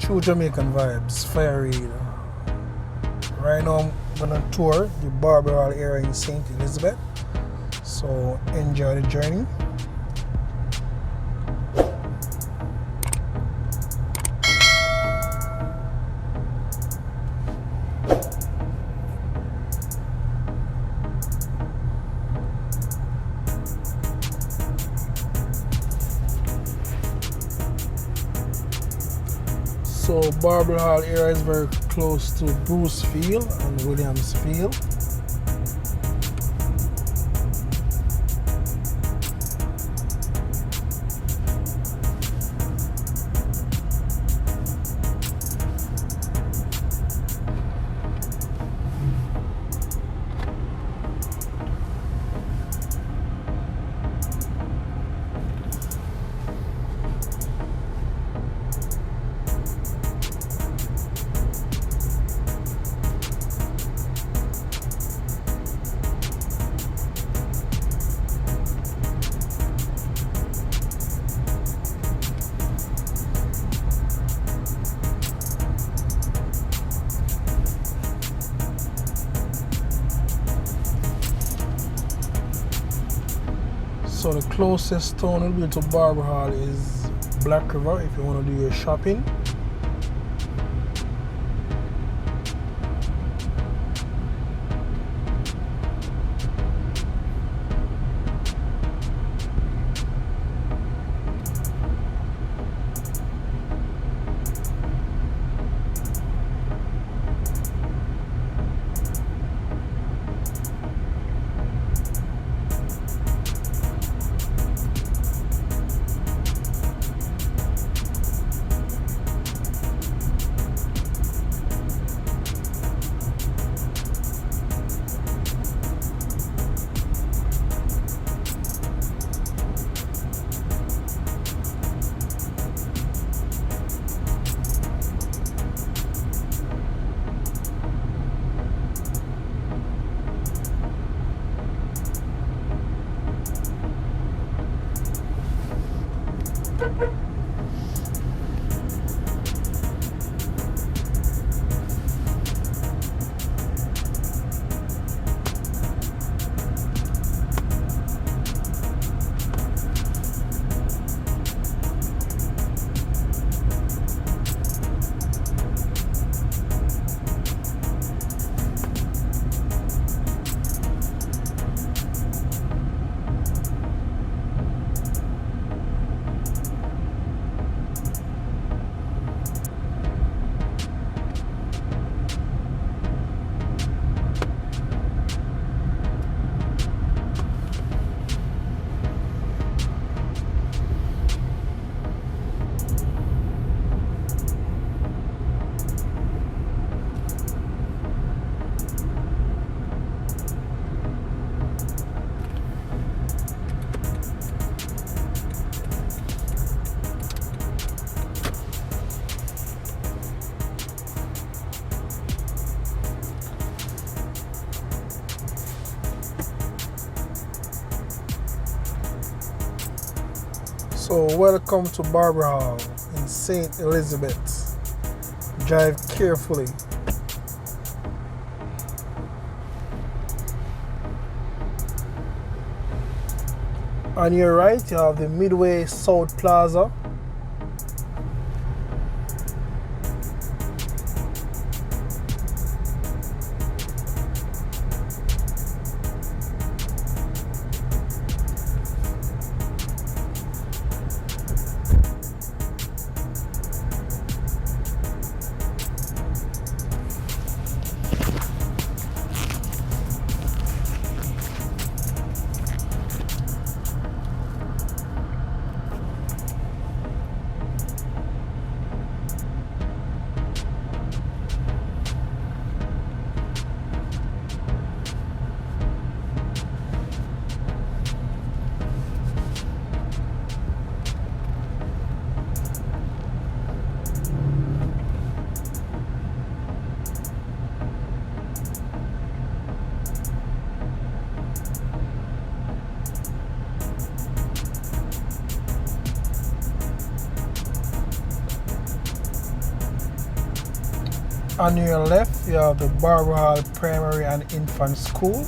True Jamaican vibes, fiery. Right now I'm gonna tour the Barber Hall area in St. Elizabeth. So enjoy the journey. So Barber Hall area is very close to Bruce Field and Williams Field. So the closest town will be to Barber Hall is Black River if you want to do your shopping. So welcome to Barber Hall in St. Elizabeth. Drive carefully. On your right you have the Midway South Plaza. On your left, you have the Barber Hall Primary and Infant School.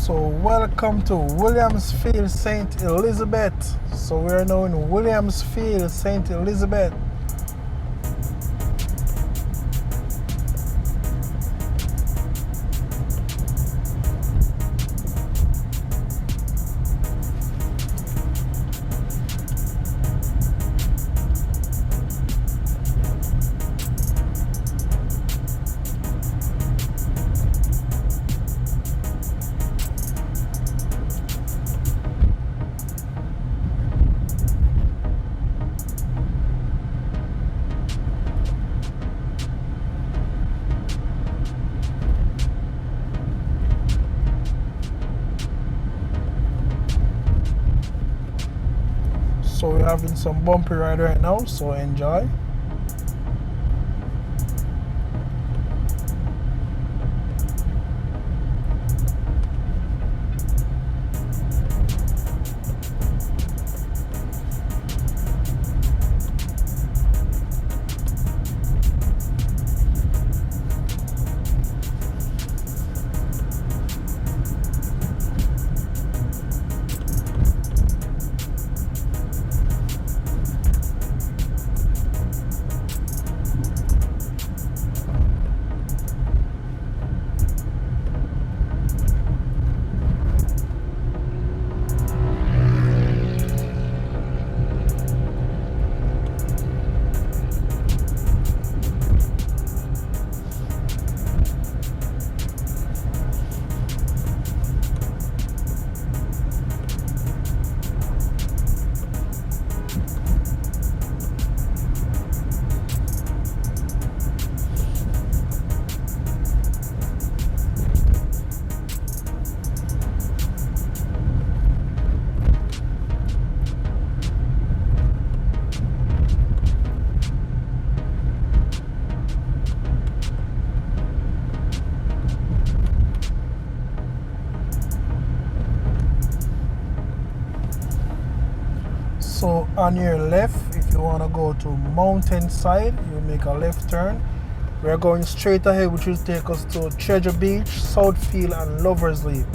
So welcome to Williamsfield, St. Elizabeth. So we are now in Williamsfield, St. Elizabeth. So we're having some bumpy ride right now, so enjoy. On your left, if you want to go to Mountainside, you make a left turn. We're going straight ahead, which will take us to Treasure Beach, Southfield, and Lovers Lane.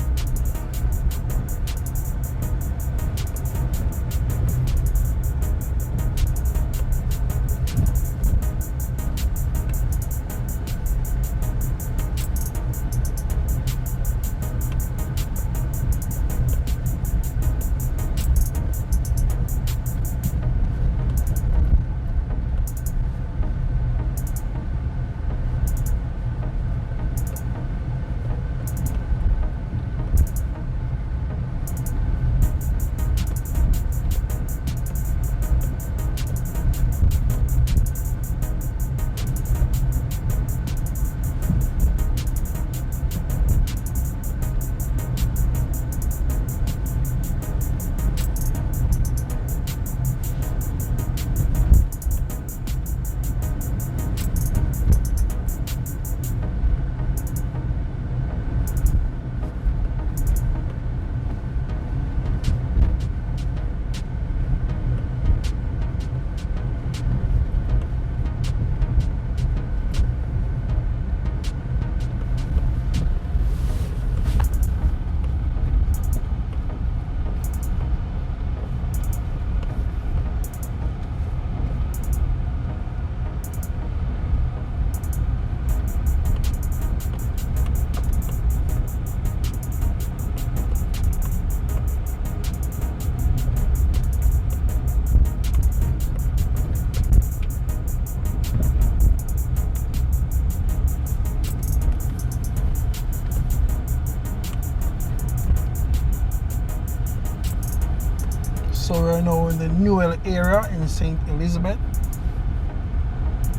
So we're now in the Newell area in St. Elizabeth.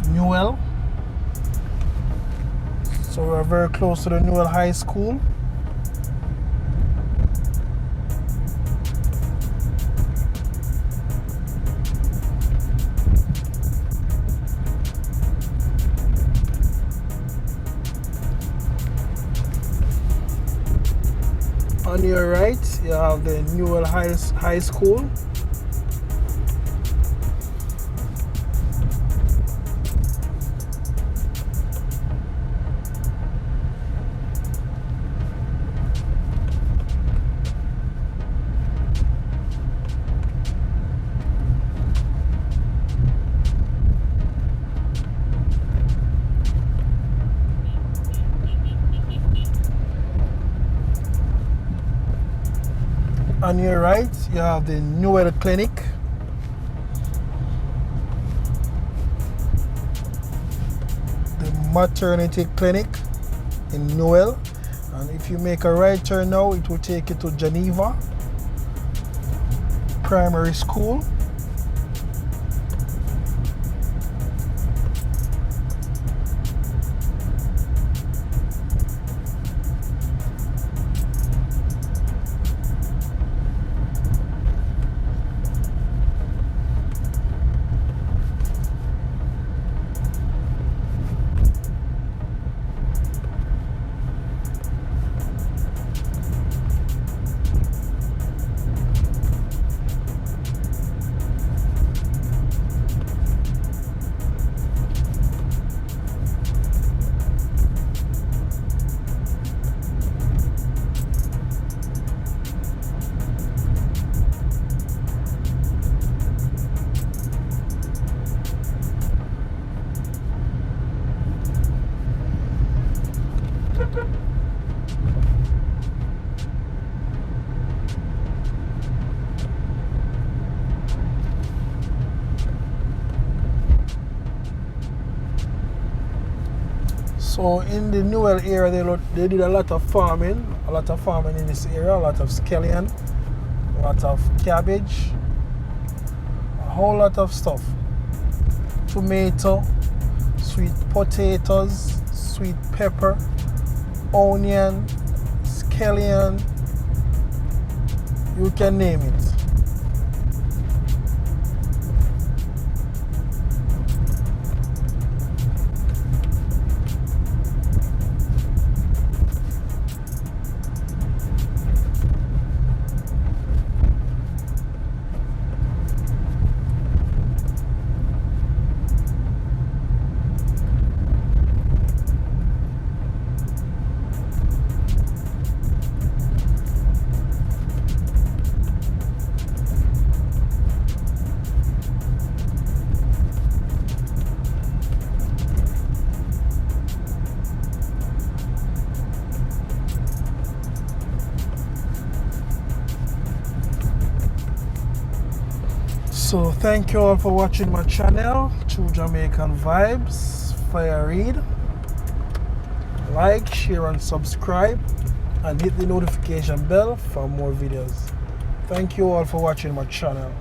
Newell. So we're very close to the Newell High School. On your right, you have the Newell High School. On your right, you have the Newell Clinic. The maternity clinic in Newell. And if you make a right turn now, it will take you to Geneva Primary School. So in the Newell area, they did a lot of farming in this area, a lot of scallion, a lot of cabbage, a whole lot of stuff. Tomato, sweet potatoes, sweet pepper, onion, scallion, you can name it. So thank you all for watching my channel, True Jamaican Vibes, Fire Reid. Like, share and subscribe, and hit the notification bell for more videos. Thank you all for watching my channel.